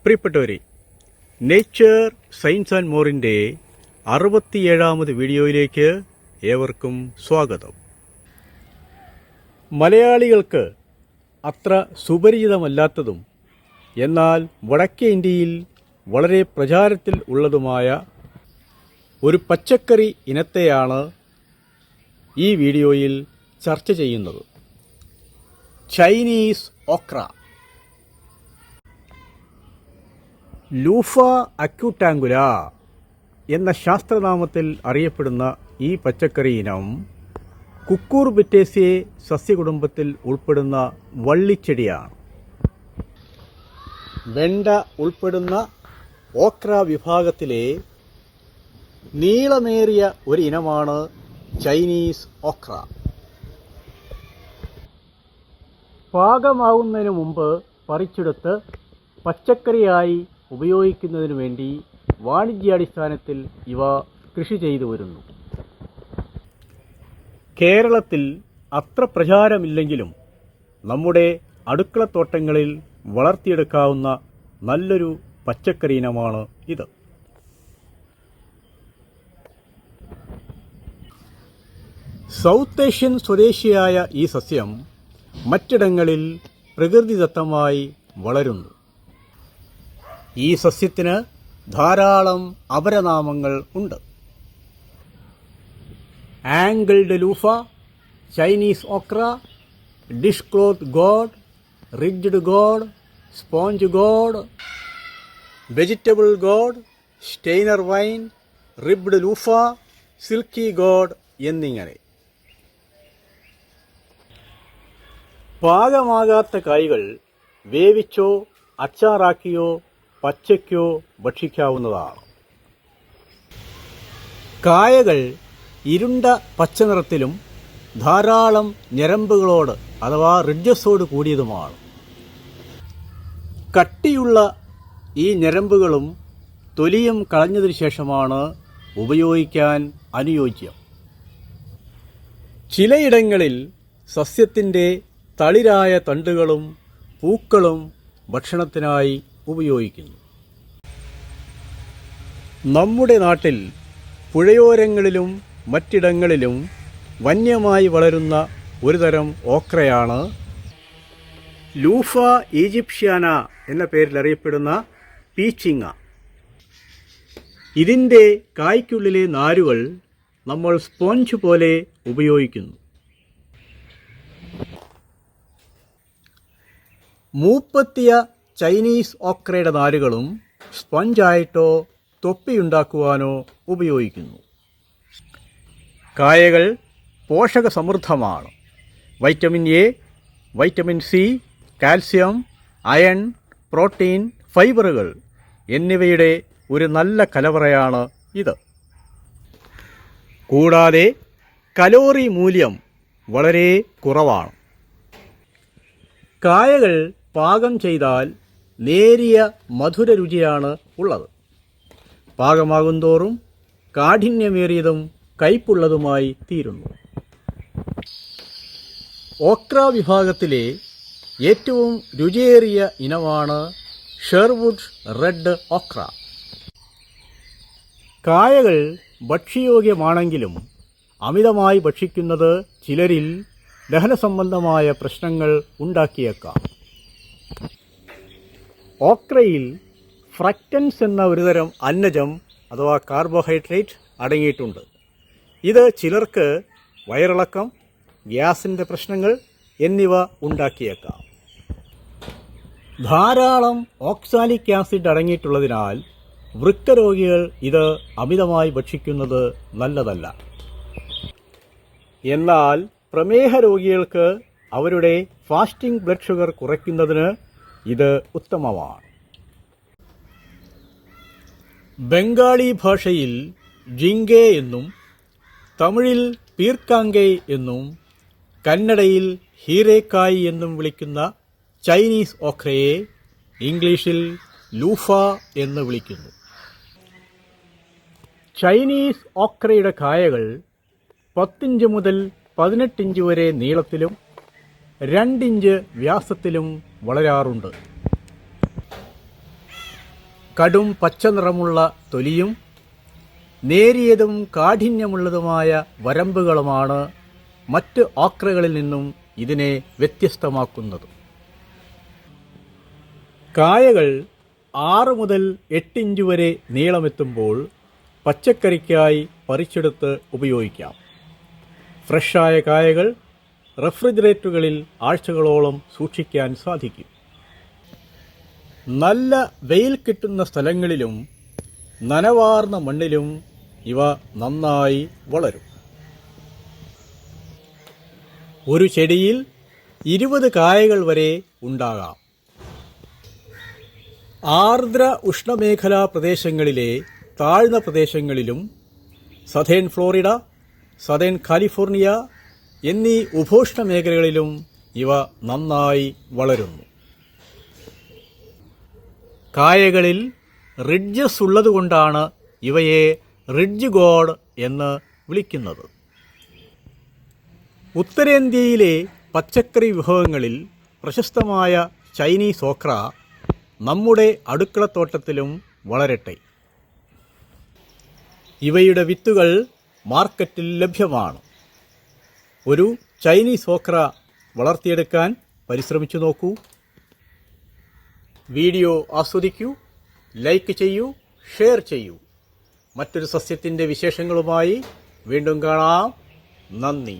പ്രിയപ്പെട്ടവരെ, nature science and മോറിൻ്റെ 67ാമത് വീഡിയോയിലേക്ക് ഏവർക്കും സ്വാഗതം. മലയാളികൾക്ക് അത്ര സുപരിചിതമല്ലാത്തതും എന്നാൽ വടക്കേ ഇന്ത്യയിൽ വളരെ പ്രചാരത്തിൽ ഉള്ളതുമായ ഒരു പച്ചക്കറി ഇനത്തെയാണ് ഈ വീഡിയോയിൽ ചർച്ച ചെയ്യുന്നത്. Chinese okra. ലൂഫ അക്യൂട്ടാങ്കുല എന്ന ശാസ്ത്രനാമത്തിൽ അറിയപ്പെടുന്ന ഈ പച്ചക്കറി ഇനം കുക്കൂർബിറ്റേസിയെ സസ്യകുടുംബത്തിൽ ഉൾപ്പെടുന്ന വള്ളിച്ചെടിയാണ്. വെണ്ട ഉൾപ്പെടുന്ന ഓക്ര വിഭാഗത്തിലെ നീളമേറിയ ഒരു ഇനമാണ് ചൈനീസ് ഓക്ര. പാകമാവുന്നതിന് മുമ്പ് പറിച്ചെടുത്ത് പച്ചക്കറിയായി ഉപയോഗിക്കുന്നതിനു വേണ്ടി വാണിജ്യാടിസ്ഥാനത്തിൽ ഇവ കൃഷി ചെയ്തു വരുന്നു. കേരളത്തിൽ അത്ര പ്രചാരമില്ലെങ്കിലും നമ്മുടെ അടുക്കളത്തോട്ടങ്ങളിൽ വളർത്തിയെടുക്കാവുന്ന നല്ലൊരു പച്ചക്കറി ഇനമാണ് ഇത്. സൗത്ത് ഏഷ്യൻ സ്വദേശിയായ ഈ സസ്യം മറ്റിടങ്ങളിൽ പ്രകൃതിദത്തമായി വളരുന്നു. ഈ സസ്യത്തിന് ധാരാളം അപരനാമങ്ങൾ ഉണ്ട്. Angled luffa, Chinese okra, dish cloth gourd, ridged gourd, sponge gourd, vegetable gourd, strainer vine, ribbed luffa, silky gourd എന്നിങ്ങനെ. പാകമാകാത്ത കായ്കൾ വേവിച്ചോ അച്ചാറാക്കിയോ പച്ചയ്ക്കോ ഭക്ഷിക്കാവുന്നതാണ്. കായകൾ ഇരുണ്ട പച്ചനിറത്തിലും ധാരാളം ഞരമ്പുകളോട് അഥവാ റിഡ്ജസോട് കൂടിയതുമാണ്. കട്ടിയുള്ള ഈ ഞരമ്പുകളും തൊലിയും കളഞ്ഞതിനു ശേഷമാണ് ഉപയോഗിക്കാൻ അനുയോജ്യം. ചിലയിടങ്ങളിൽ സസ്യത്തിൻ്റെ തളിരായ തണ്ടുകളും പൂക്കളും ഭക്ഷണത്തിനായി ഉപയോഗിക്കുന്നു. നമ്മുടെ നാട്ടിൽ പുഴയോരങ്ങളിലും മറ്റിടങ്ങളിലും വന്യമായി വളരുന്ന ഒരുതരം ഓക്രയാണ് ലൂഫ ഈജിപ്ഷ്യാന എന്ന പേരിൽ അറിയപ്പെടുന്ന പീച്ചിങ്ങ. ഇതിൻ്റെ കായ്ക്കുള്ളിലെ നാരുകൾ നമ്മൾ സ്പോഞ്ച് പോലെ ഉപയോഗിക്കുന്നു. മൂപ്പെത്തിയ ചൈനീസ് ഓക്രയുടെ നാരുകളും സ്പഞ്ചായിട്ടോ തൊപ്പിയുണ്ടാക്കുവാനോ ഉപയോഗിക്കുന്നു. കായകൾ പോഷകസമൃദ്ധമാണ്. Vitamin A, vitamin C, calcium, iron, protein, ഫൈബറുകൾ എന്നിവയുടെ ഒരു നല്ല കലവറയാണ് ഇത്. കൂടാതെ കലോറി മൂല്യം വളരെ കുറവാണ്. കായകൾ പാകം ചെയ്താൽ നേരിയ മധുര രുചിയാണ് ഉള്ളത്. പാകമാകുന്തോറും കാഠിന്യമേറിയതും കയ്പുള്ളതുമായി തീരുന്നു. ഓക്ര വിഭാഗത്തിലെ ഏറ്റവും രുചിയേറിയ ഇനമാണ് ഷെർവുഡ് റെഡ് ഓക്ര. കായകൾ ഭക്ഷ്യയോഗ്യമാണെങ്കിലും അമിതമായി ഭക്ഷിക്കുന്നത് ചിലരിൽ ദഹന സംബന്ധമായ പ്രശ്നങ്ങൾ ഉണ്ടാക്കിയേക്കാം. ഓക്രയിൽ ഫ്രക്റ്റൻസ് എന്ന ഒരുതരം അന്നജം അഥവാ കാർബോഹൈഡ്രേറ്റ് അടങ്ങിയിട്ടുണ്ട്. ഇത് ചിലർക്ക് വയറിളക്കം, ഗ്യാസിൻ്റെ പ്രശ്നങ്ങൾ എന്നിവ ഉണ്ടാക്കിയേക്കാം. ധാരാളം ഓക്സാലിക് ആസിഡ് അടങ്ങിയിട്ടുള്ളതിനാൽ വൃക്കരോഗികൾ ഇത് അമിതമായി ഭക്ഷിക്കുന്നത് നല്ലതല്ല. എന്നാൽ പ്രമേഹ രോഗികൾക്ക് അവരുടെ ഫാസ്റ്റിംഗ് ബ്ലഡ് ഷുഗർ കുറയ്ക്കുന്നതിന് ഇത് ഉത്തമമാണ്. ബംഗാളി ഭാഷയിൽ ജിംഗെ എന്നും തമിഴിൽ പീർക്കാങ്കൈ എന്നും കന്നഡയിൽ ഹീരേക്കായ് എന്നും വിളിക്കുന്ന ചൈനീസ് ഓക്രയെ ഇംഗ്ലീഷിൽ ലൂഫ എന്ന് വിളിക്കുന്നു. ചൈനീസ് ഓക്രയുടെ കായകൾ 10 ഇഞ്ച് മുതൽ 18 ഇഞ്ച് വരെ നീളത്തിലും 2 ഇഞ്ച് വ്യാസത്തിലും വളരാറുണ്ട്. കടും പച്ച നിറമുള്ള തൊലിയും നേരിയതും കാഠിന്യമുള്ളതുമായ വരമ്പുകളുമാണ് മറ്റ് ഓക്രകളിൽ നിന്നും ഇതിനെ വ്യത്യസ്തമാക്കുന്നത്. കായകൾ 6 മുതൽ 8 ഇഞ്ച് വരെ നീളമെത്തുമ്പോൾ പച്ചക്കറിക്കായി പറിച്ചെടുത്ത് ഉപയോഗിക്കാം. ഫ്രഷായ കായകൾ റെഫ്രിജറേറ്ററുകളിൽ ആഴ്ചകളോളം സൂക്ഷിക്കാൻ സാധിക്കും. നല്ല വെയിൽ കിട്ടുന്ന സ്ഥലങ്ങളിലും നനവാർന്ന മണ്ണിലും ഇവ നന്നായി വളരും. ഒരു ചെടിയിൽ 20 കായകൾ വരെ ഉണ്ടാകാം. ആർദ്ര ഉഷ്ണമേഖലാ പ്രദേശങ്ങളിലെ താഴ്ന്ന പ്രദേശങ്ങളിലും സതേൺ ഫ്ലോറിഡ, സതേൺ കാലിഫോർണിയ എന്നീ ഉപോഷ്ണ മേഖലകളിലും ഇവ നന്നായി വളരുന്നു. കായകളിൽ റിഡ്ജസ് ഉള്ളതുകൊണ്ടാണ് ഇവയെ റിഡ്ജ് ഗോഡ് എന്ന് വിളിക്കുന്നത്. ഉത്തരേന്ത്യയിലെ പച്ചക്കറി വിഭവങ്ങളിൽ പ്രശസ്തമായ ചൈനീസ് ഓക്ര നമ്മുടെ അടുക്കളത്തോട്ടത്തിലും വളരട്ടെ. ഇവയുടെ വിത്തുകൾ മാർക്കറ്റിൽ ലഭ്യമാണ്. ഒരു ചൈനീസ് ഓക്ര വളർത്തിയെടുക്കാൻ പരിശ്രമിച്ചു നോക്കൂ. വീഡിയോ ആസ്വദിക്കൂ, ലൈക്ക് ചെയ്യൂ, ഷെയർ ചെയ്യൂ. മറ്റൊരു സസ്യത്തിൻ്റെ വിശേഷങ്ങളുമായി വീണ്ടും കാണാം. നന്ദി.